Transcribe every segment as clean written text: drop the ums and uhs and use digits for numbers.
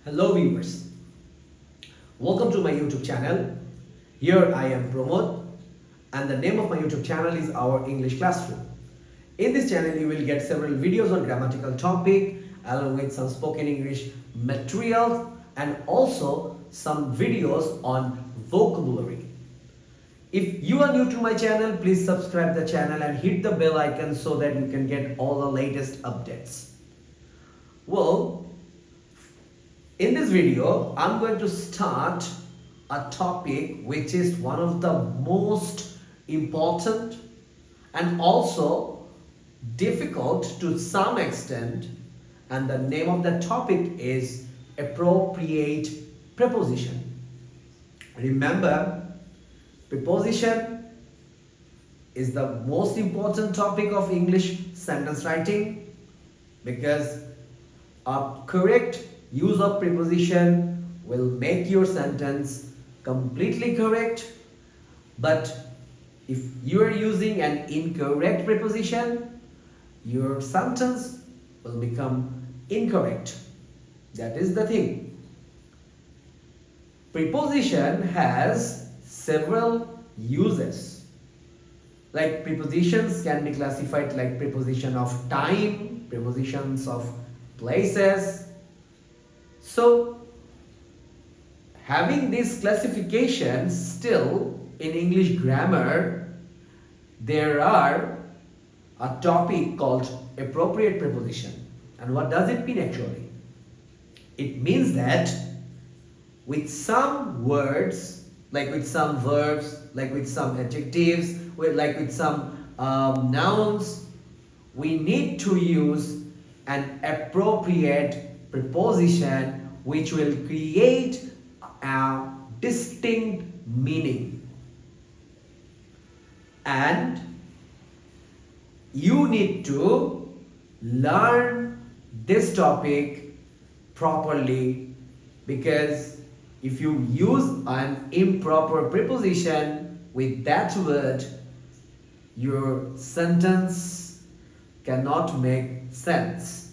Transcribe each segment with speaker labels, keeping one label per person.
Speaker 1: Hello viewers, welcome to my YouTube channel. Here I am Pramod and the name of my YouTube channel is Our English Classroom. In this channel you will get several videos on grammatical topic along with some spoken English materials and also some videos on vocabulary. If you are new to my channel, please subscribe the channel and hit the bell icon so that you can get all the latest updates. Well, in this video, I'm going to start a topic which is one of the most important and also difficult to some extent, and the name of the topic is appropriate preposition. Remember, preposition is the most important topic of English sentence writing because a correct use of preposition will make your sentence completely correct, but if you are using an incorrect preposition, your sentence will become incorrect. That is the thing. Preposition has several uses. Like prepositions can be classified like preposition of time, prepositions of places. So, having these classifications, still in English grammar, there are a topic called appropriate preposition. And what does it mean actually? It means that with some words, like with some verbs, like with some adjectives, like with some nouns, we need to use an appropriate preposition which will create a distinct meaning, and you need to learn this topic properly, because if you use an improper preposition with that word, your sentence cannot make sense.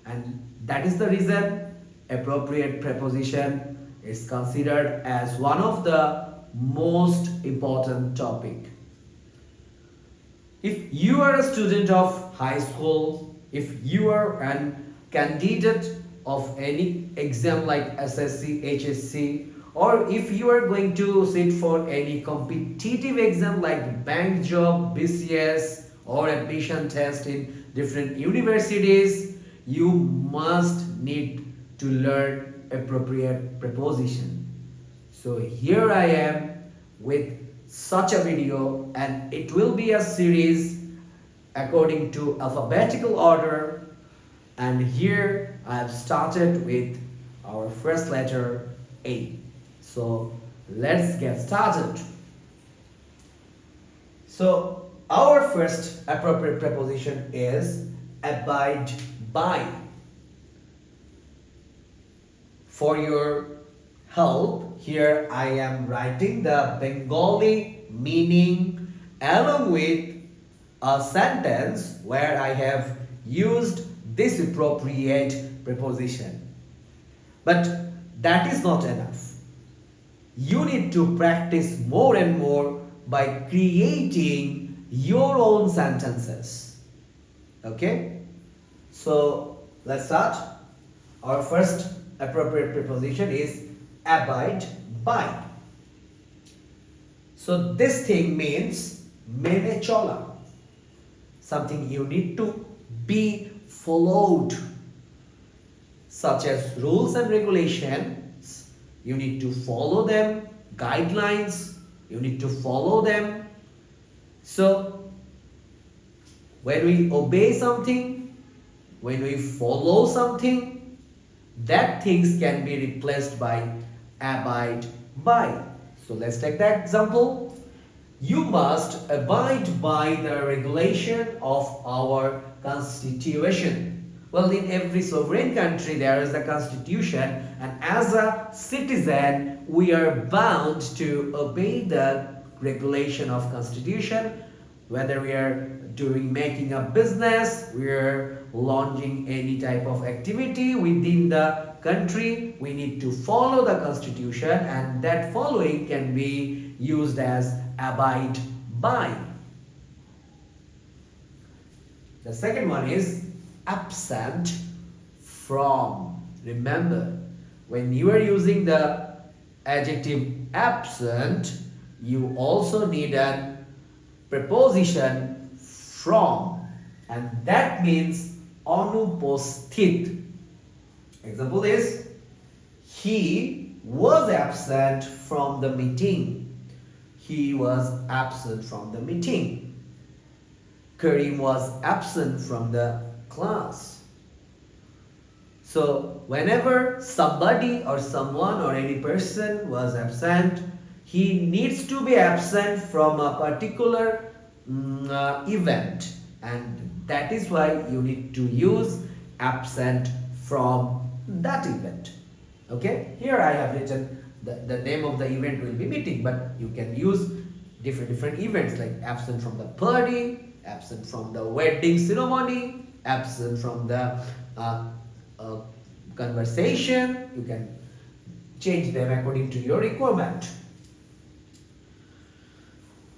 Speaker 1: And that is the reason appropriate preposition is considered as one of the most important topic. If you are a student of high school, if you are a candidate of any exam like SSC, HSC, or if you are going to sit for any competitive exam like bank job, BCS, or admission test in different universities, you must need to learn appropriate preposition. So here I am with such a video, and it will be a series according to alphabetical order, and here I have started with our first letter A. So let's get started. So our first appropriate preposition is abide by. For your help, here I am writing the Bengali meaning along with a sentence where I have used this appropriate preposition. But that is not enough. You need to practice more and more by creating your own sentences. Okay? So let's start. Our first appropriate preposition is abide by. So this thing means mene chola. Something you need to be followed, such as rules and regulations. You need to follow them, guidelines, you need to follow them. So when we obey something, when we follow something, that things can be replaced by abide by. So let's take that example. You must abide by the regulation of our constitution. Well, in every sovereign country there is a constitution, and as a citizen we are bound to obey the regulation of constitution whether we are making a business, we are launching any type of activity within the country, we need to follow the constitution, and that following can be used as abide by. The second one is absent from. Remember, when you are using the adjective absent, you also need a preposition from, and that means अनुपस्थित. Example is, he was absent from the meeting. He was absent from the meeting. Karim was absent from the class. So whenever somebody or someone or any person was absent, he needs to be absent from a particular event, and that is why you need to use absent from that event. Okay, here I have written the name of the event will be meeting, but you can use different events like absent from the party, absent from the wedding ceremony, absent from the conversation. You can change them according to your requirement.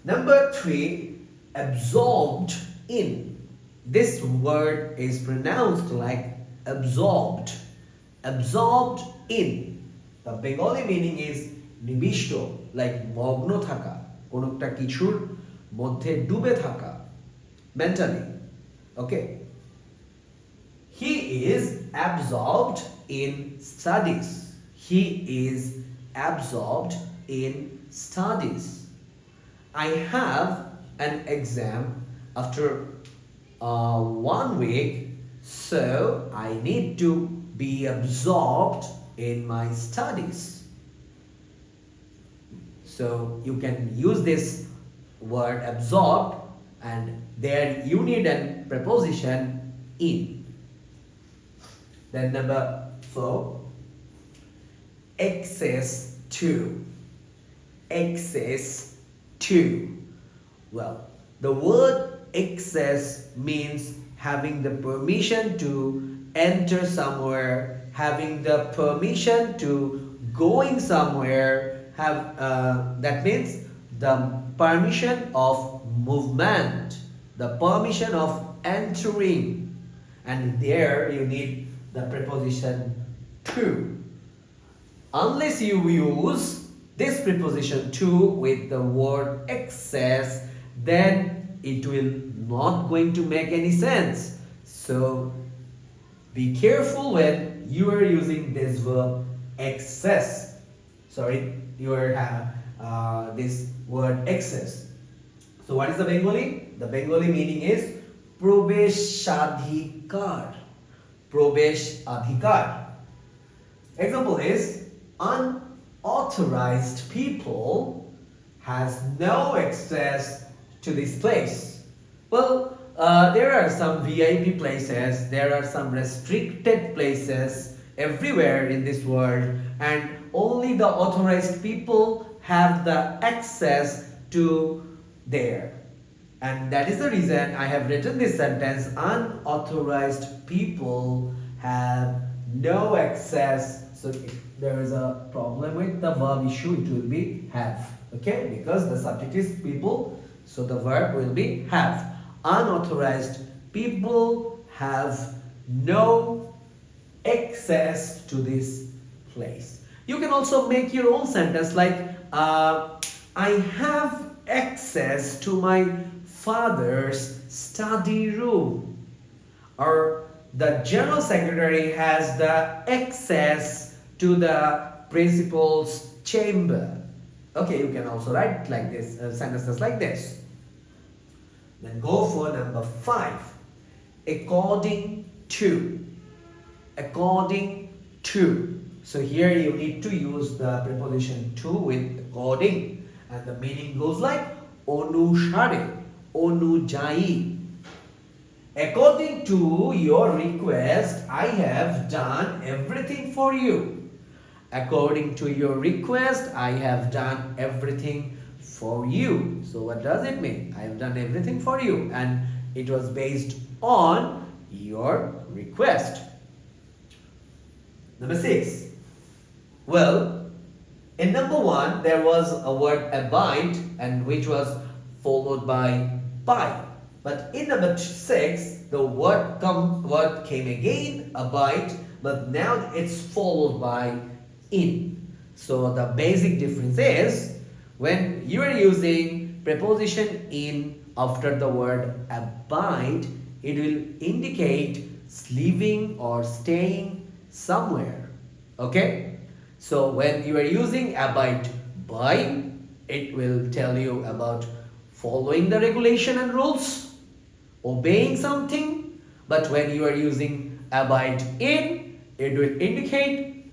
Speaker 1: Number 3, absorbed in. This word is pronounced like absorbed. Absorbed in. The Bengali meaning is nibishto, like mogno thaka, kono ekta kichur moddhe dube thaka, mentally. Okay. He is absorbed in studies. He is absorbed in studies. I have an exam after 1 week, so I need to be absorbed in my studies. So you can use this word absorbed, and there you need a preposition in. Then number 4, access to. Access to. Well, the word access means having the permission to enter somewhere, having the permission to going somewhere, that means the permission of movement, the permission of entering, and there you need the preposition to. Unless you use this preposition to with the word access, then it will not going to make any sense. So be careful when you are using this verb access. Sorry, you are this word access. So what is the Bengali? The Bengali meaning is probeshadhikar. Probeshadhikar. Example is, unauthorized people has no access to this place. Well, there are some VIP places, there are some restricted places everywhere in this world, and only the authorized people have the access to there. And that is the reason I have written this sentence, unauthorized people have no access. So if there is a problem with the verb issue, it will be have. Okay, because the subject is people, so the verb will be have. Unauthorized people have no access to this place. You can also make your own sentence like, I have access to my father's study room, or the general secretary has the access to the principal's chamber. Okay, you can also write like this, sentences like this. Then go for number 5. According to. According to. So here you need to use the preposition to with according, and the meaning goes like অনুসারে, অনুযায়ী. According to your request, I have done everything for you. According to your request, I have done everything for you. So what does it mean? I have done everything for you, and it was based on your request. Number 6. Well, in number 1 there was a word abide, and which was followed by. But in number 6 the word came again, abide, but now it's followed by in. So the basic difference is, when you are using preposition in after the word abide, it will indicate living or staying somewhere. Okay? So when you are using abide by, it will tell you about following the regulation and rules, obeying something. But when you are using abide in, it will indicate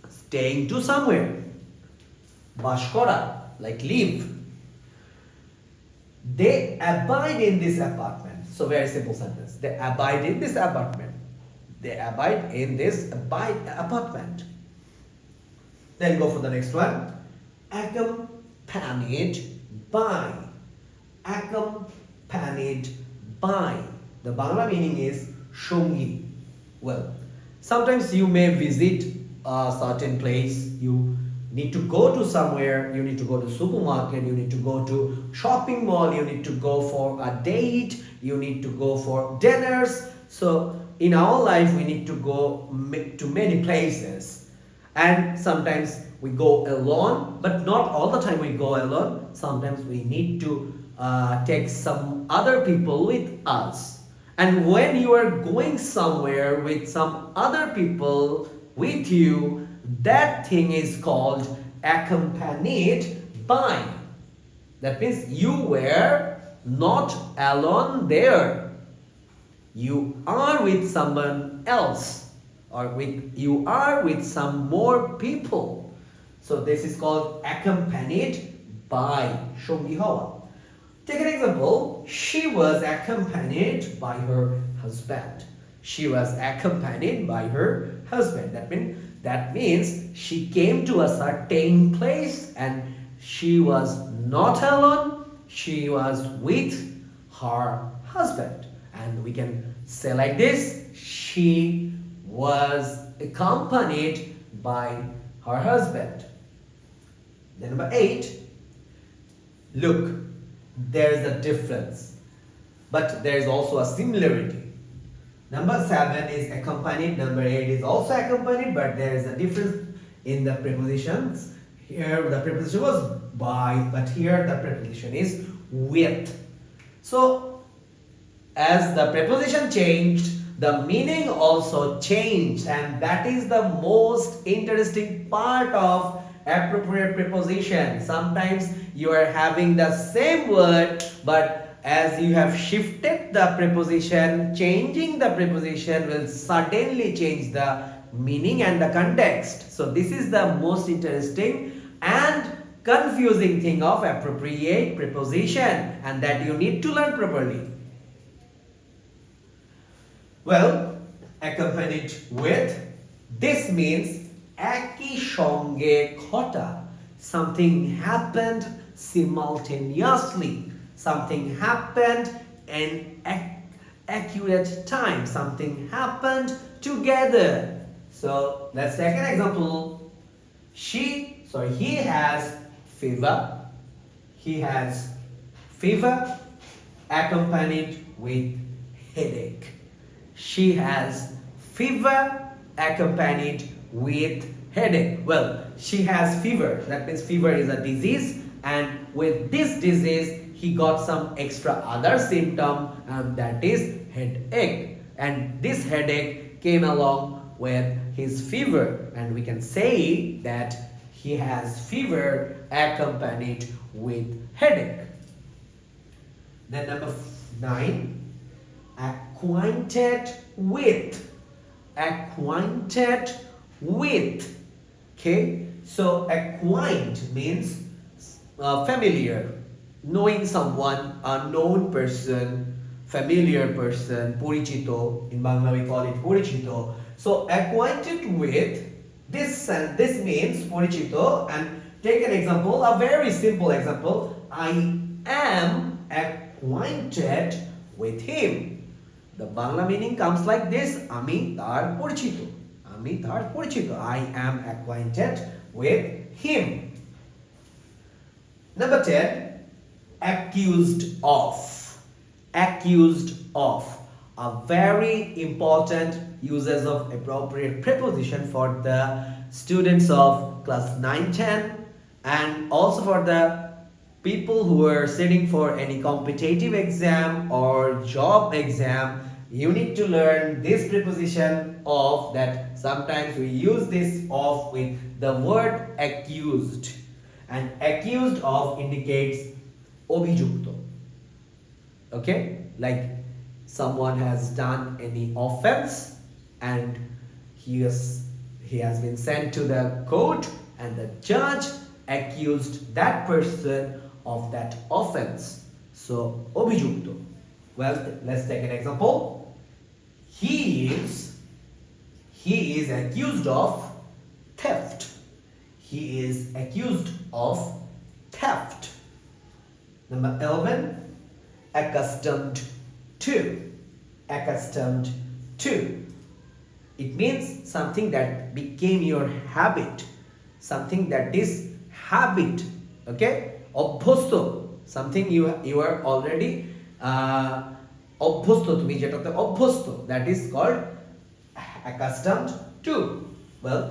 Speaker 1: staying to somewhere. Bashkora, like live. They abide in this apartment. So very simple sentence. They abide in this apartment. They abide in this apartment. Then go for the next one. Accompanied by. Accompanied by. The Bangla meaning is shongi. Well, sometimes you may visit a certain place. You need to go to somewhere. You need to go to supermarket. You need to go to shopping mall. You need to go for a date. You need to go for dinners. So in our life we need to go to many places, and sometimes we go alone, but not all the time we go alone. Sometimes we need to take some other people with us. And when you are going somewhere with some other people with you, that thing is called accompanied by. That means you were not alone there. You are with someone else, or you are with some more people. So this is called accompanied by. Shongi hawa. Take an example. She was accompanied by her husband. She was accompanied by her husband. That means she came to a certain place and she was not alone. She was with her husband. And we can say like this: she was accompanied by her husband. Then number 8. Look, there is a difference, but there is also a similarity. Number 7 is accompanied. Number 8 is also accompanied, but there is a difference in the prepositions. Here the preposition was by, but here the preposition is with. So as the preposition changed, the meaning also changed, and that is the most interesting part of appropriate preposition. Sometimes you are having the same word, but as you have shifted the preposition, changing the preposition will suddenly change the meaning and the context. So this is the most interesting and confusing thing of appropriate preposition, and that you need to learn properly. Well, accompanied with, this means eki shonge khota. Something happened simultaneously. Something happened in accurate time. Something happened together. So let's take an example. He has fever. He has fever accompanied with headache. She has fever accompanied with headache. Well, she has fever. That means fever is a disease, and with this disease he got some extra other symptom, and that is headache. And this headache came along with his fever, and we can say that he has fever accompanied with headache. Then number 9, acquainted with. Acquainted with. Okay, so acquaint means familiar, knowing someone, a known person, familiar person, porichito. In Bangla we call it porichito. So acquainted with, this means porichito, and take an example, a very simple example. I am acquainted with him. The Bangla meaning comes like this. আমি তার পরিচিত. আমি তার পরিচিত. I am acquainted with him. Number 10. Accused of. Accused of. A very important uses of appropriate preposition for the students of class 9-10 and also for the people who are sitting for any competitive exam or job exam. You need to learn this preposition of, that sometimes we use this of with the word accused, and accused of indicates অভিযুক্ত. Okay, like someone has done any offense and he has been sent to the court and the judge accused that person of that offense. So অভিযুক্ত. Well, let's take an example. He is accused of theft. He is accused of theft. Number 11. Accustomed to. Accustomed to. It means something that became your habit, something that is habit. Okay, অভ্যস্ত, something you are already অভ্যস্ত, তুমি যেটাতে অভ্যস্ত, that is called accustomed to. Well,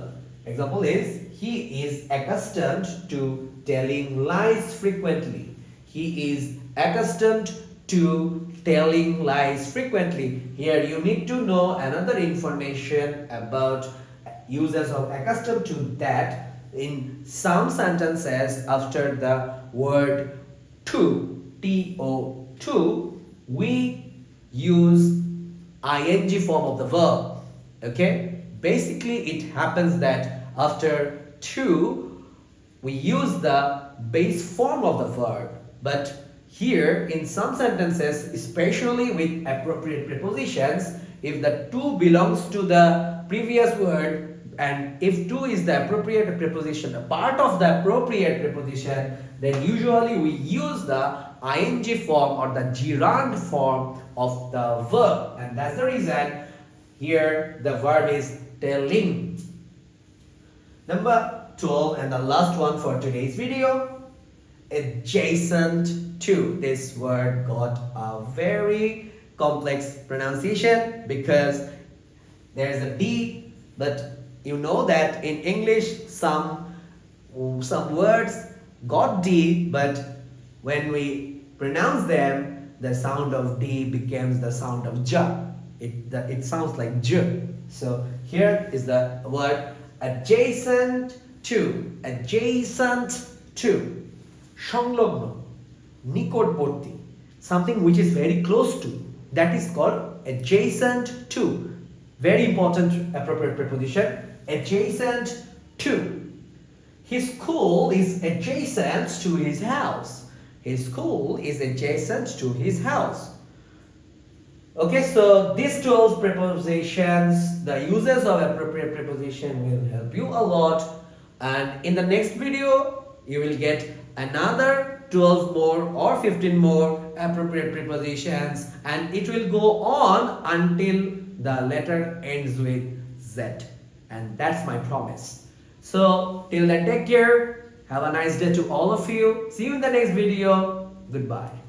Speaker 1: example is he is accustomed to telling lies frequently. He is accustomed to telling lies frequently. Here you need to know another information about uses of accustomed to, that in some sentences after the word to, to, we use ing form of the verb. Okay, basically it happens that after to we use the base form of the verb, but here in some sentences, especially with appropriate prepositions, if the to belongs to the previous word and if to is the appropriate preposition, a part of the appropriate preposition, then usually we use the ing form or the gerund form of the verb, and that's the reason here the verb is telling. Number 12 and the last one for today's video, adjacent to. This word got a very complex pronunciation because there is a D, but you know that in English some words got D, but when we pronounce them, the sound of D becomes the sound of J. It sounds like J. So here is the word adjacent to. Adjacent to. সংলগ্ন, নিকটবর্তী, something which is very close to, that is called adjacent to. Very important appropriate preposition, adjacent to. His school is adjacent to his house. His school is adjacent to his house. Okay, so these 12 prepositions, the uses of appropriate preposition will help you a lot, and in the next video you will get another 12 more or 15 more appropriate prepositions, and it will go on until the letter ends with Z, and that's my promise. So till then, take care, have a nice day to all of you, see you in the next video, goodbye.